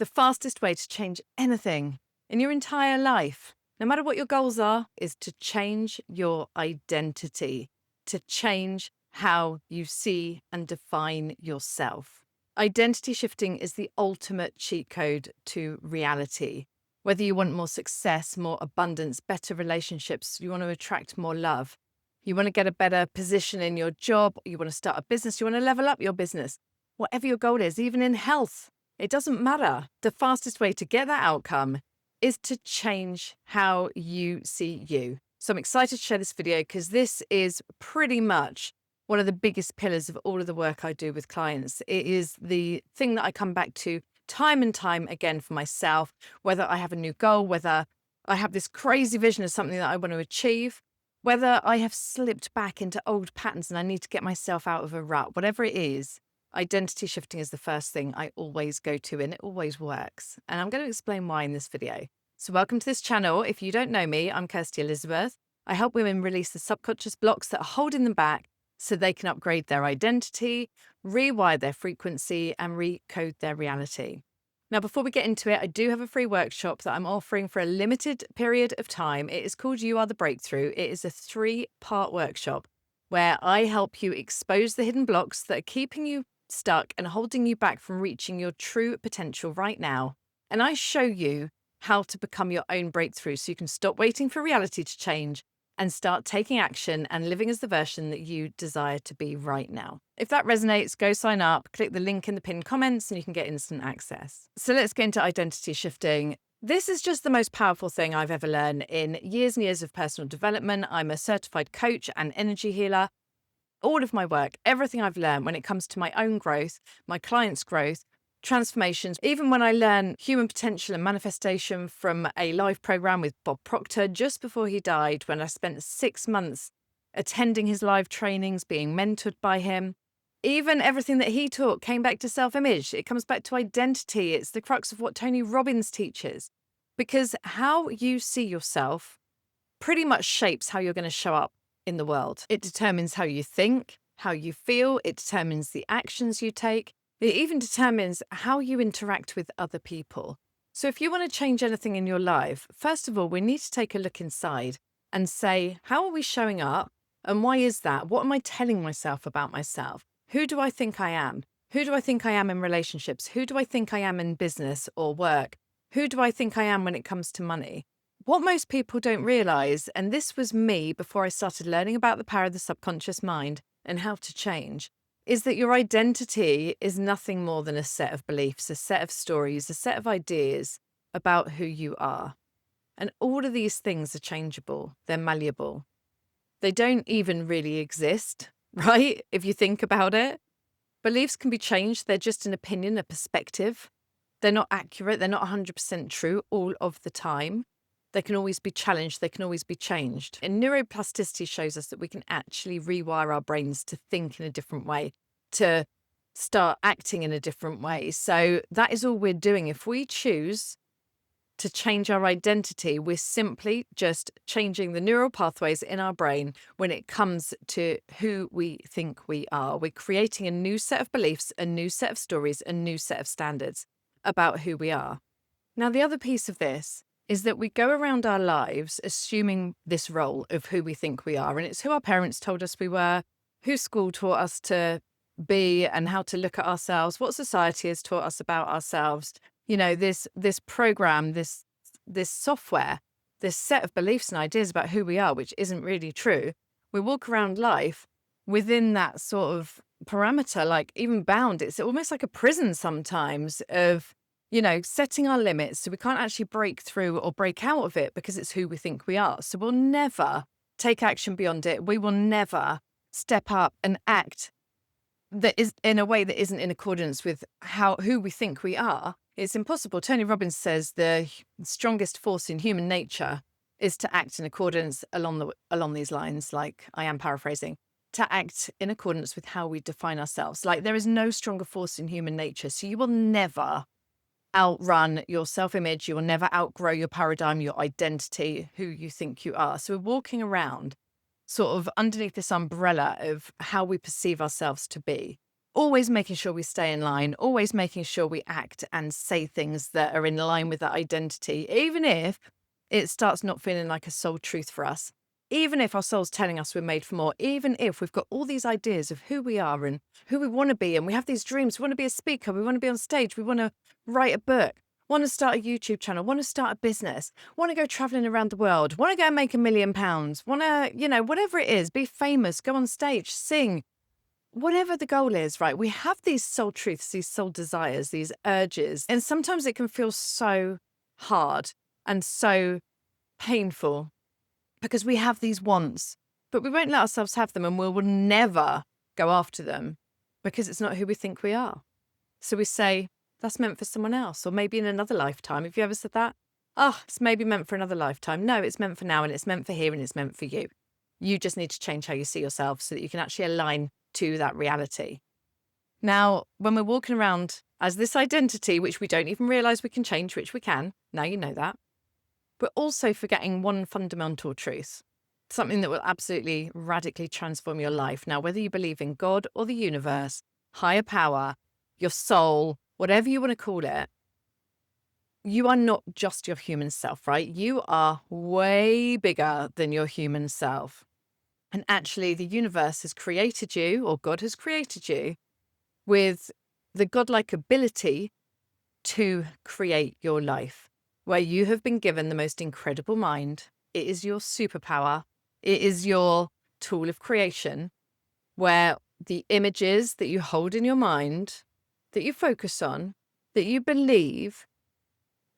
The fastest way to change anything in your entire life, no matter what your goals are, is to change your identity, to change how you see and define yourself. Identity shifting is the ultimate cheat code to reality. Whether you want more success, more abundance, better relationships, you want to attract more love, you want to get a better position in your job, you want to start a business, you want to level up your business, whatever your goal is, even in health, it doesn't matter. The fastest way to get that outcome is to change how you see you. So I'm excited to share this video because this is pretty much one of the biggest pillars of all of the work I do with clients. It is the thing that I come back to time and time again for myself, whether I have a new goal, whether I have this crazy vision of something that I want to achieve, whether I have slipped back into old patterns and I need to get myself out of a rut, whatever it is. Identity shifting is the first thing I always go to, and it always works. And I'm going to explain why in this video. So welcome to this channel. If you don't know me, I'm Kirsty Elizabeth. I help women release the subconscious blocks that are holding them back so they can upgrade their identity, rewire their frequency, and recode their reality. Now, before we get into it, I do have a free workshop that I'm offering for a limited period of time. It is called You Are the Breakthrough. It is a 3-part workshop where I help you expose the hidden blocks that are keeping you stuck and holding you back from reaching your true potential right now. And I show you how to become your own breakthrough so you can stop waiting for reality to change and start taking action and living as the version that you desire to be right now. If that resonates, go sign up, click the link in the pinned comments and you can get instant access. So let's get into identity shifting. This is just the most powerful thing I've ever learned in years and years of personal development. I'm a certified coach and energy healer. All of my work, everything I've learned when it comes to my own growth, my clients' growth, transformations, even when I learn human potential and manifestation from a live program with Bob Proctor just before he died, when I spent 6 months attending his live trainings, being mentored by him. Even everything that he taught came back to self-image. It comes back to identity. It's the crux of what Tony Robbins teaches. Because how you see yourself pretty much shapes how you're going to show up in the world. It determines how you think, how you feel. It determines the actions you take. It even determines how you interact with other people. So if you want to change anything in your life, first of all, we need to take a look inside and say, how are we showing up? And why is that? What am I telling myself about myself? Who do I think I am? Who do I think I am in relationships? Who do I think I am in business or work? Who do I think I am when it comes to money? What most people don't realize, and this was me before I started learning about the power of the subconscious mind and how to change, is that your identity is nothing more than a set of beliefs, a set of stories, a set of ideas about who you are. And all of these things are changeable. They're malleable. They don't even really exist, right? If you think about it, beliefs can be changed. They're just an opinion, a perspective. They're not accurate. They're not 100% true all of the time. They can always be challenged. They can always be changed. And neuroplasticity shows us that we can actually rewire our brains to think in a different way, to start acting in a different way. So that is all we're doing. If we choose to change our identity, we're simply just changing the neural pathways in our brain when it comes to who we think we are. We're creating a new set of beliefs, a new set of stories, a new set of standards about who we are. Now, the other piece of this is that we go around our lives assuming this role of who we think we are. And it's who our parents told us we were, who school taught us to be and how to look at ourselves, what society has taught us about ourselves. You know, this program, this software, this set of beliefs and ideas about who we are, which isn't really true. We walk around life within that sort of parameter, like even bound. It's almost like a prison sometimes of, setting our limits so we can't actually break through or break out of it because it's who we think we are. So we'll never take action beyond it. We will never step up and act that is in a way that isn't in accordance with who we think we are. It's impossible. Tony Robbins says the strongest force in human nature is to act in accordance along these lines, like I am paraphrasing, to act in accordance with how we define ourselves. Like there is no stronger force in human nature. So you will never outrun your self-image. You will never outgrow your paradigm, your identity, who you think you are. So we're walking around sort of underneath this umbrella of how we perceive ourselves to be. always making sure we stay in line, always making sure we act and say things that are in line with that identity, even if it starts not feeling like a soul truth for us, even if our soul's telling us we're made for more, even if we've got all these ideas of who we are and who we want to be, and we have these dreams, we want to be a speaker, we want to be on stage, we want to write a book, want to start a YouTube channel, want to start a business, want to go traveling around the world, want to go and make £1 million, want to, whatever it is, be famous, go on stage, sing, whatever the goal is, right? We have these soul truths, these soul desires, these urges, and sometimes it can feel so hard and so painful because we have these wants, but we won't let ourselves have them, and we will never go after them because it's not who we think we are. So we say, that's meant for someone else, or maybe in another lifetime. Have you ever said that? Oh, it's maybe meant for another lifetime. No, it's meant for now, and it's meant for here, and it's meant for you. You just need to change how you see yourself so that you can actually align to that reality. Now, when we're walking around as this identity, which we don't even realize we can change, which we can, now you know that, but also forgetting one fundamental truth, something that will absolutely radically transform your life. Now, whether you believe in God or the universe, higher power, your soul, whatever you want to call it, you are not just your human self, right? You are way bigger than your human self. And actually, the universe has created you, or God has created you, with the godlike ability to create your life, where you have been given the most incredible mind. It is your superpower. It is your tool of creation, where the images that you hold in your mind, that you focus on, that you believe,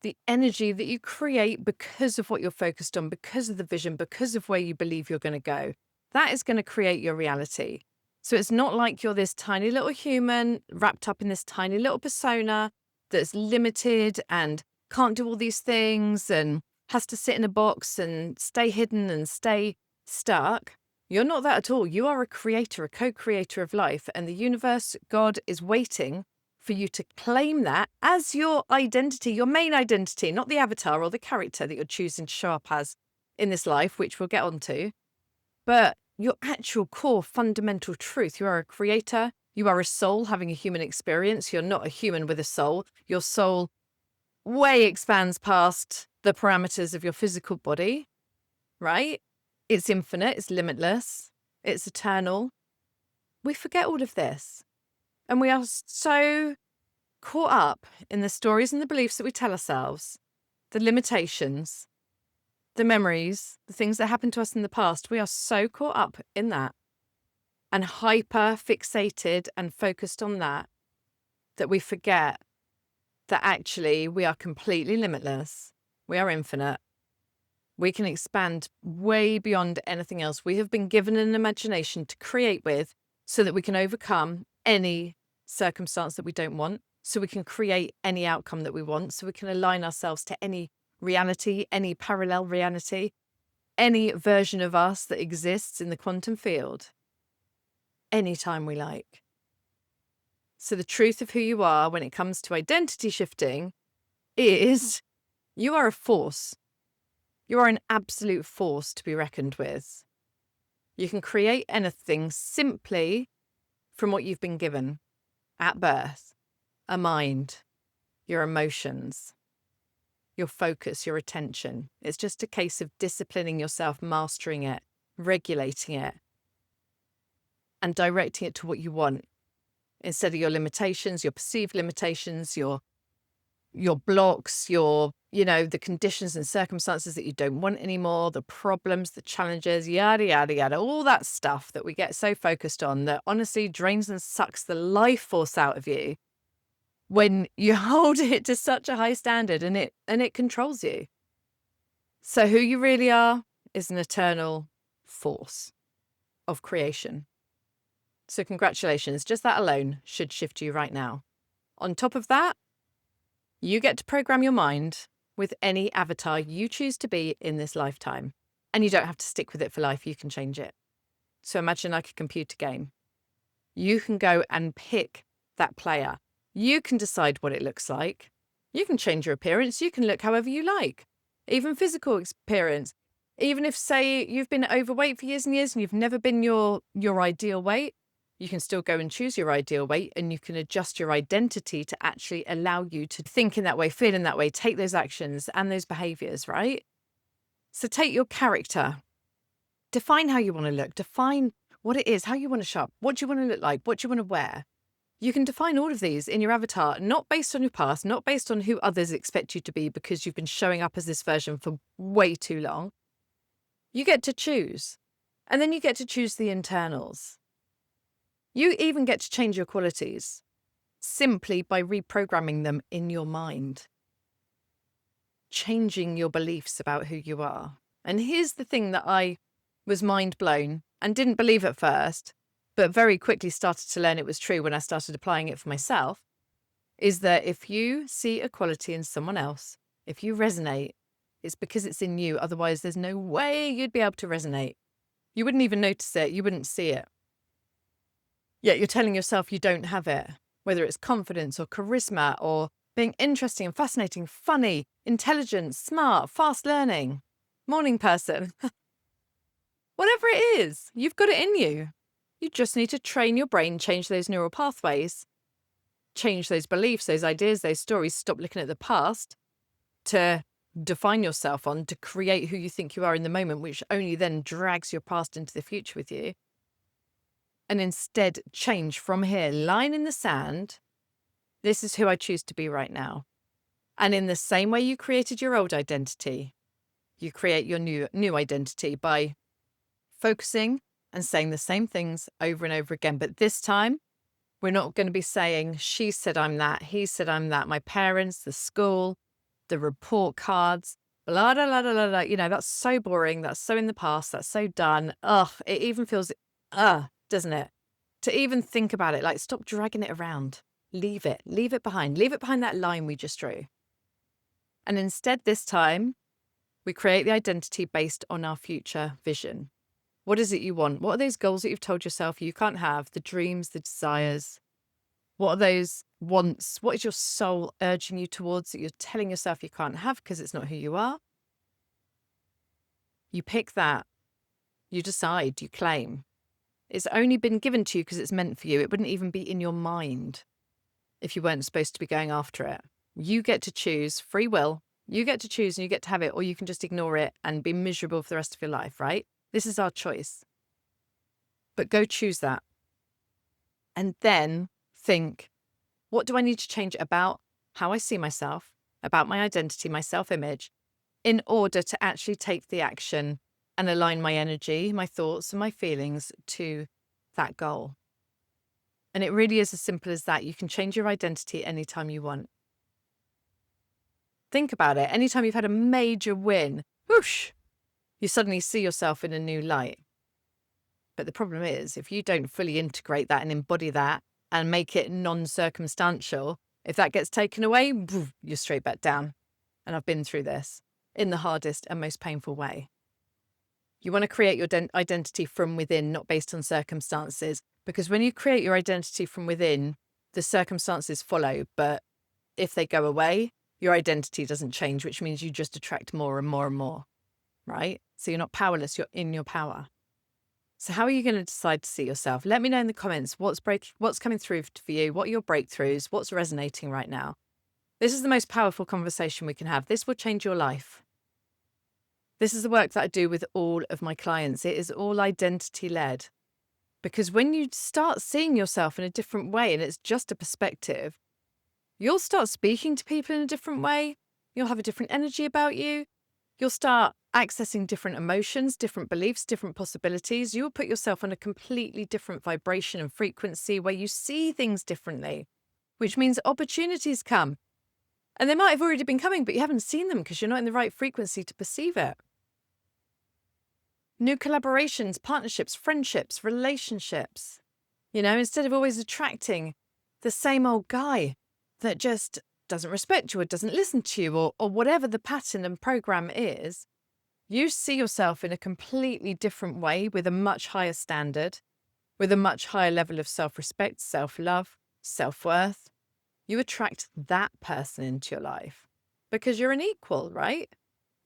the energy that you create because of what you're focused on, because of the vision, because of where you believe you're going to go, that is going to create your reality. So it's not like you're this tiny little human wrapped up in this tiny little persona that's limited and can't do all these things and has to sit in a box and stay hidden and stay stuck. You're not that at all. You are a creator, a co-creator of life, and the universe, God, is waiting for you to claim that as your identity, your main identity, not the avatar or the character that you're choosing to show up as in this life, which we'll get onto, but your actual core fundamental truth. You are a creator. You are a soul having a human experience. You're not a human with a soul. Your soul way expands past the parameters of your physical body, right? It's infinite. It's limitless. It's eternal. We forget all of this. And we are so caught up in the stories and the beliefs that we tell ourselves, the limitations, the memories, the things that happened to us in the past. We are so caught up in that and hyper fixated and focused on that we forget that actually we are completely limitless. We are infinite. We can expand way beyond anything else. We have been given an imagination to create with so that we can overcome any circumstance that we don't want, so we can create any outcome that we want, so we can align ourselves to any reality, any parallel reality, any version of us that exists in the quantum field, anytime we like. So the truth of who you are when it comes to identity shifting is you are a force. You are an absolute force to be reckoned with. You can create anything simply from what you've been given at birth: a mind, your emotions, your focus, your attention. It's just a case of disciplining yourself, mastering it, regulating it, and directing it to what you want instead of your limitations, your perceived limitations, your blocks, the conditions and circumstances that you don't want anymore, the problems, the challenges, yada, yada, yada, all that stuff that we get so focused on that honestly drains and sucks the life force out of you when you hold it to such a high standard and it controls you. So who you really are is an eternal force of creation. So congratulations, just that alone should shift you right now. On top of that, you get to program your mind with any avatar you choose to be in this lifetime. And you don't have to stick with it for life. You can change it. So imagine like a computer game. You can go and pick that player. You can decide what it looks like. You can change your appearance. You can look however you like. Even physical appearance. Even if, say, you've been overweight for years and years and you've never been your ideal weight, You can still go and choose your ideal weight, and you can adjust your identity to actually allow you to think in that way, feel in that way, take those actions and those behaviors, right? So take your character, define how you want to look, define what it is, how you want to shop, what do you want to look like, what do you want to wear? You can define all of these in your avatar, not based on your past, not based on who others expect you to be because you've been showing up as this version for way too long. You get to choose. And then you get to choose the internals. You even get to change your qualities simply by reprogramming them in your mind, changing your beliefs about who you are. And here's the thing that I was mind blown and didn't believe at first, but very quickly started to learn it was true when I started applying it for myself, is that if you see a quality in someone else, if you resonate, it's because it's in you. Otherwise, there's no way you'd be able to resonate. You wouldn't even notice it. You wouldn't see it. Yet you're telling yourself you don't have it, whether it's confidence or charisma or being interesting and fascinating, funny, intelligent, smart, fast learning, morning person. Whatever it is, you've got it in you. You just need to train your brain, change those neural pathways, change those beliefs, those ideas, those stories, stop looking at the past to define yourself on, to create who you think you are in the moment, which only then drags your past into the future with you. And instead change from here, line in the sand. This is who I choose to be right now. And in the same way you created your old identity, you create your new identity by focusing and saying the same things over and over again. But this time, we're not going to be saying, she said I'm that, he said I'm that, my parents, the school, the report cards, blah, blah, blah, blah, blah. You know, that's so boring. That's so in the past. That's so done. Ugh, it even feels, doesn't it? To even think about it, like stop dragging it around. Leave it behind. Leave it behind that line we just drew. And instead, this time, we create the identity based on our future vision. What is it you want? What are those goals that you've told yourself you can't have? The dreams, the desires. What are those wants? What is your soul urging you towards that you're telling yourself you can't have because it's not who you are? You pick that. You decide, you claim. It's only been given to you because it's meant for you. It wouldn't even be in your mind if you weren't supposed to be going after it. You get to choose, free will. You get to choose and you get to have it, or you can just ignore it and be miserable for the rest of your life, right? This is our choice. But go choose that. And then think, what do I need to change about how I see myself, about my identity, my self-image, in order to actually take the action and align my energy, my thoughts and my feelings to that goal? And it really is as simple as that. You can change your identity anytime you want. Think about it. Anytime you've had a major win, whoosh, you suddenly see yourself in a new light. But the problem is, if you don't fully integrate that and embody that and make it non-circumstantial, if that gets taken away, you're straight back down. And I've been through this in the hardest and most painful way. You want to create your identity from within, not based on circumstances. Because when you create your identity from within, the circumstances follow. But if they go away, your identity doesn't change, which means you just attract more and more and more, right? So you're not powerless, you're in your power. So how are you going to decide to see yourself? Let me know in the comments what's coming through for you, what are your breakthroughs, what's resonating right now. This is the most powerful conversation we can have. This will change your life. This is the work that I do with all of my clients. It is all identity-led. Because when you start seeing yourself in a different way, and it's just a perspective, you'll start speaking to people in a different way. You'll have a different energy about you. You'll start accessing different emotions, different beliefs, different possibilities. You'll put yourself on a completely different vibration and frequency where you see things differently, which means opportunities come. And they might have already been coming, but you haven't seen them because you're not in the right frequency to perceive it. New collaborations, partnerships, friendships, relationships. You know, instead of always attracting the same old guy that just doesn't respect you or doesn't listen to you or whatever the pattern and program is, you see yourself in a completely different way with a much higher standard, with a much higher level of self-respect, self-love, self-worth. You attract that person into your life because you're an equal, right?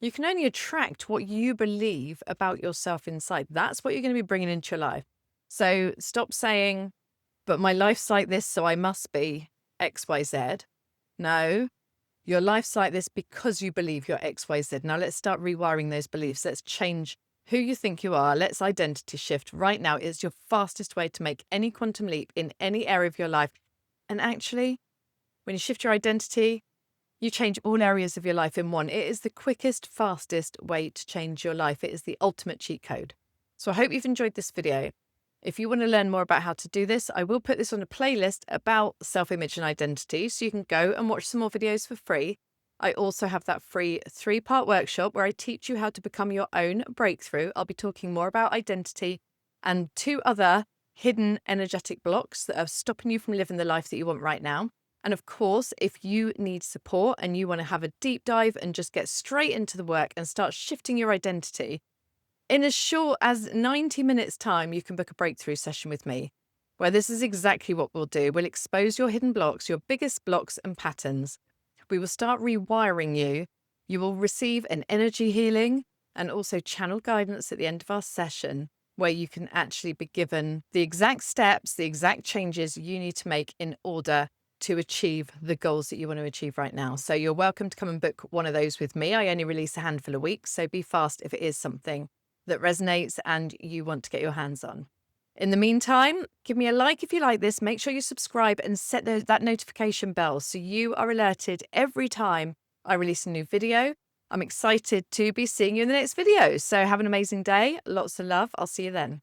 You can only attract what you believe about yourself inside. That's what you're going to be bringing into your life. So stop saying, but my life's like this, so I must be XYZ. No, your life's like this because you believe you're XYZ. Now let's start rewiring those beliefs. Let's change who you think you are. Let's identity shift. Right now is your fastest way to make any quantum leap in any area of your life. And actually, when you shift your identity, you change all areas of your life in one. It is the quickest, fastest way to change your life. It is the ultimate cheat code. So I hope you've enjoyed this video. If you want to learn more about how to do this, I will put this on a playlist about self-image and identity, so you can go and watch some more videos for free. I also have that free 3-part workshop where I teach you how to become your own breakthrough. I'll be talking more about identity and 2 other hidden energetic blocks that are stopping you from living the life that you want right now. And of course, if you need support and you want to have a deep dive and just get straight into the work and start shifting your identity, in as short as 90 minutes time, you can book a breakthrough session with me, where this is exactly what we'll do. We'll expose your hidden blocks, your biggest blocks and patterns. We will start rewiring you. You will receive an energy healing and also channel guidance at the end of our session, where you can actually be given the exact steps, the exact changes you need to make in order to achieve the goals that you want to achieve right now. So you're welcome to come and book one of those with me. I only release a handful a week, so be fast if it is something that resonates and you want to get your hands on. In the meantime, give me a like if you like this. Make sure you subscribe and set that notification bell so you are alerted every time I release a new video. I'm excited to be seeing you in the next video. So have an amazing day. Lots of love. I'll see you then.